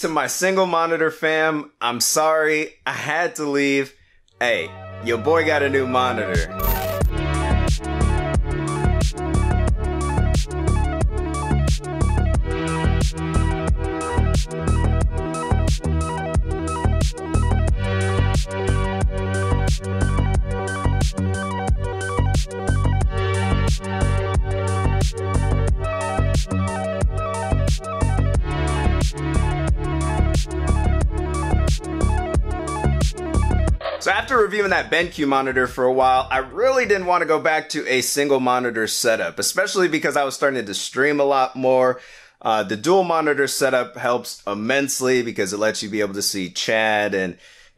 To my single monitor fam, I'm sorry, I had to leave. Hey, your boy got a new monitor. So after reviewing that BenQ monitor for a while, I really didn't want to go back to a single monitor setup, especially because I was starting to stream a lot more. The dual monitor setup helps immensely because it lets you be able to see chat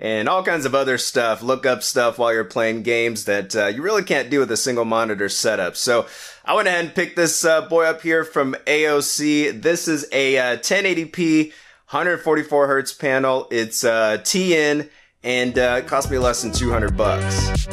and all kinds of other stuff, look up stuff while you're playing games that you really can't do with a single monitor setup. So I went ahead and picked this boy up here from Aoc. This is a 1080p 144 hertz panel. It's TN. And it cost me less than 200 bucks.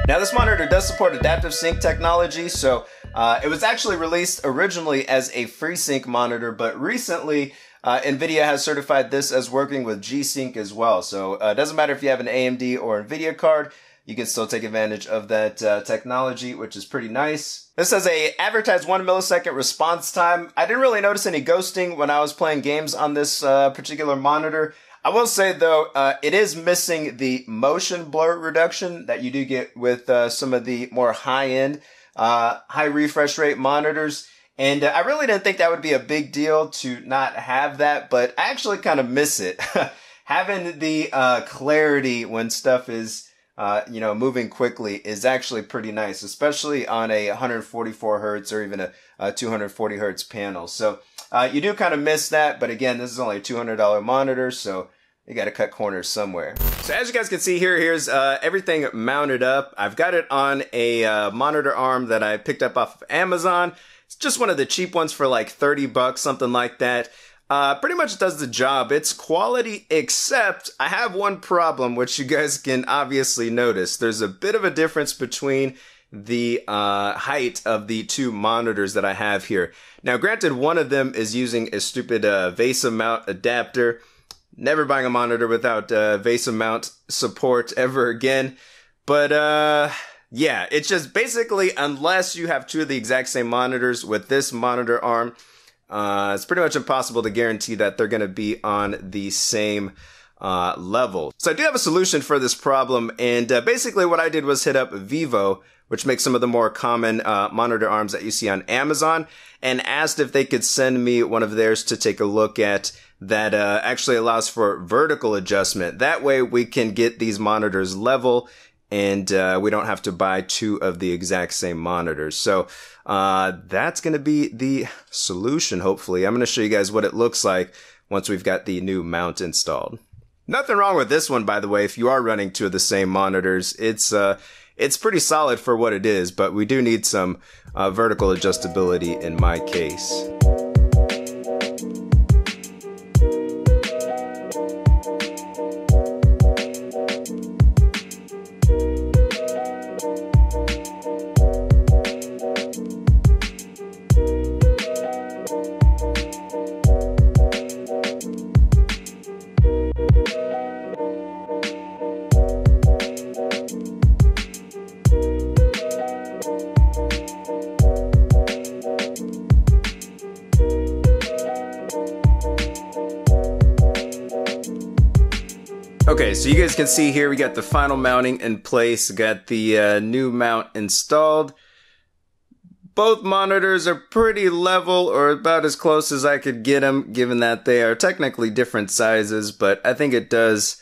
Now this monitor does support adaptive sync technology, so it was actually released originally as a FreeSync monitor, but recently NVIDIA has certified this as working with G-Sync as well. So it doesn't matter if you have an AMD or NVIDIA card, you can still take advantage of that technology, which is pretty nice. This has a advertised 1 millisecond response time. I didn't really notice any ghosting when I was playing games on this particular monitor. I will say though, it is missing the motion blur reduction that you do get with some of the more high-end, high refresh rate monitors. And I really didn't think that would be a big deal to not have that, but I actually kind of miss it. Having the clarity when stuff is moving quickly is actually pretty nice, especially on a 144 hertz or even a 240 hertz panel. So you do kind of miss that, but again, this is only a $200 monitor, so you got to cut corners somewhere. So as you guys can see here, here's everything mounted up. I've got it on a monitor arm that I picked up off of Amazon. It's just one of the cheap ones for like 30 bucks, something like that. Pretty much does the job. It's quality, except I have one problem, which you guys can obviously notice. There's a bit of a difference between the height of the two monitors that I have here. Now, granted, one of them is using a stupid VESA mount adapter. Never buying a monitor without VESA mount support ever again. But yeah, it's just basically, unless you have two of the exact same monitors with this monitor arm, it's pretty much impossible to guarantee that they're going to be on the same level. So I do have a solution for this problem, and basically what I did was hit up Vivo, which makes some of the more common monitor arms that you see on Amazon, and asked if they could send me one of theirs to take a look at that actually allows for vertical adjustment. That way we can get these monitors level, and we don't have to buy two of the exact same monitors. So that's going to be the solution, hopefully. I'm going to show you guys what it looks like once we've got the new mount installed. Nothing wrong with this one, by the way. If you are running two of the same monitors, it's pretty solid for what it is, but we do need some vertical adjustability in my case. Okay, so you guys can see here we got the final mounting in place, got the new mount installed. Both monitors are pretty level, or about as close as I could get them, given that they are technically different sizes, but I think it does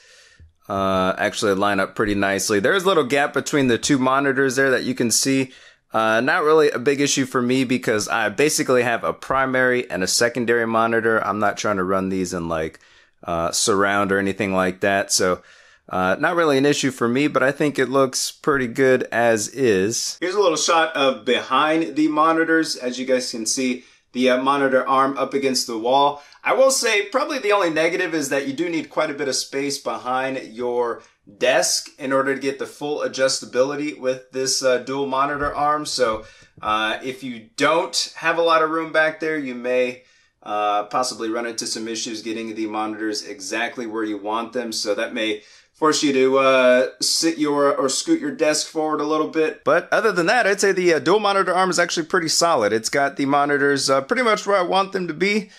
actually line up pretty nicely. There's a little gap between the two monitors there that you can see. Not really a big issue for me because I basically have a primary and a secondary monitor. I'm not trying to run these in like surround or anything like that, so not really an issue for me, but I think it looks pretty good as is. Here's a little shot of behind the monitors. As you guys can see, the monitor arm up against the wall. I will say probably the only negative is that you do need quite a bit of space behind your desk in order to get the full adjustability with this dual monitor arm. So if you don't have a lot of room back there, you may possibly run into some issues getting the monitors exactly where you want them. So that may force you to sit or scoot your desk forward a little bit. But other than that, I'd say the dual monitor arm is actually pretty solid. It's got the monitors pretty much where I want them to be.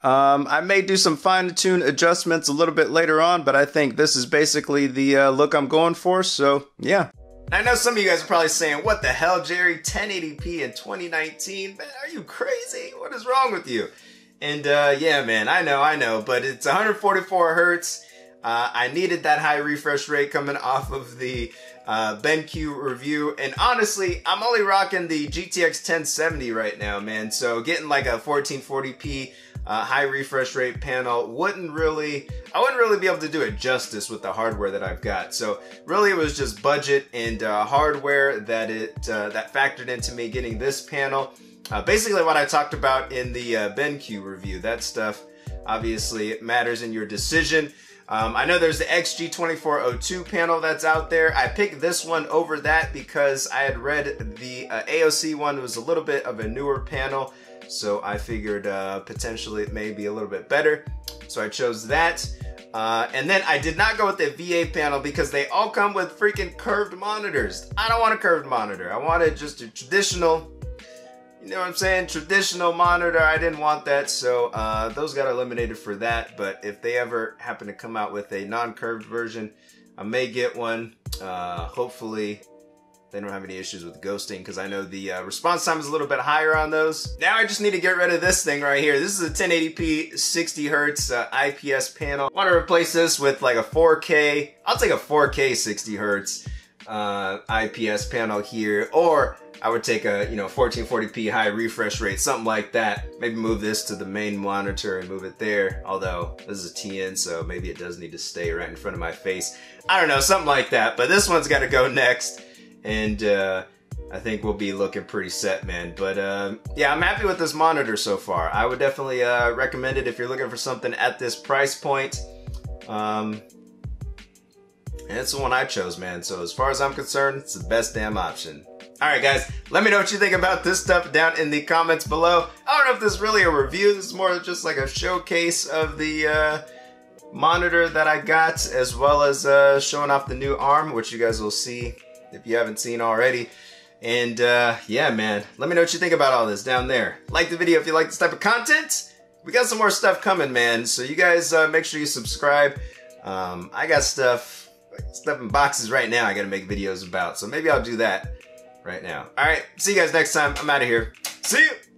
I may do some fine-tune adjustments a little bit later on, but I think this is basically the look I'm going for, so yeah. I know some of you guys are probably saying, what the hell, Jerry? 1080p in 2019? Man, are you crazy? What is wrong with you? And yeah, man, I know, but it's 144 hertz. I needed that high refresh rate coming off of the BenQ review, and honestly, I'm only rocking the GTX 1070 right now, man. So getting like a 1440p high refresh rate panel I wouldn't really be able to do it justice with the hardware that I've got. So really, it was just budget and hardware that that factored into me getting this panel. Basically, what I talked about in the BenQ review. That stuff obviously matters in your decision. I know there's the Aoc G2590F panel that's out there. I picked this one over that because I had read the AOC one was a little bit of a newer panel, so I figured potentially it may be a little bit better. So I chose that. And then I did not go with the VA panel because they all come with freaking curved monitors. I don't want a curved monitor. I wanted just a traditional, you know what I'm saying, traditional monitor. I didn't want that, so those got eliminated for that. But if they ever happen to come out with a non-curved version, I may get one. Hopefully they don't have any issues with ghosting, because I know the response time is a little bit higher on those. Now I just need to get rid of this thing right here. This is a 1080p 60 hertz IPS panel. I want to replace this with like a 4K. I'll take a 4K 60 hertz IPS panel here, or I would take a 1440p high refresh rate, something like that. Maybe move this to the main monitor and move it there. Although this is a TN, so maybe it does need to stay right in front of my face. I don't know, something like that. But this one's got to go next, and I think we'll be looking pretty set, man. But yeah, I'm happy with this monitor so far. I would definitely recommend it if you're looking for something at this price point. And it's the one I chose, man. So as far as I'm concerned, it's the best damn option. Alright guys, let me know what you think about this stuff down in the comments below. I don't know if this is really a review. This is more just like a showcase of the monitor that I got, as well as showing off the new ARM, which you guys will see if you haven't seen already. And yeah, man, let me know what you think about all this down there. Like the video if you like this type of content. We got some more stuff coming, man. So you guys make sure you subscribe. I got stuff in boxes right now I gotta make videos about. So maybe I'll do that right now. Alright, see you guys next time. I'm out of here. See you!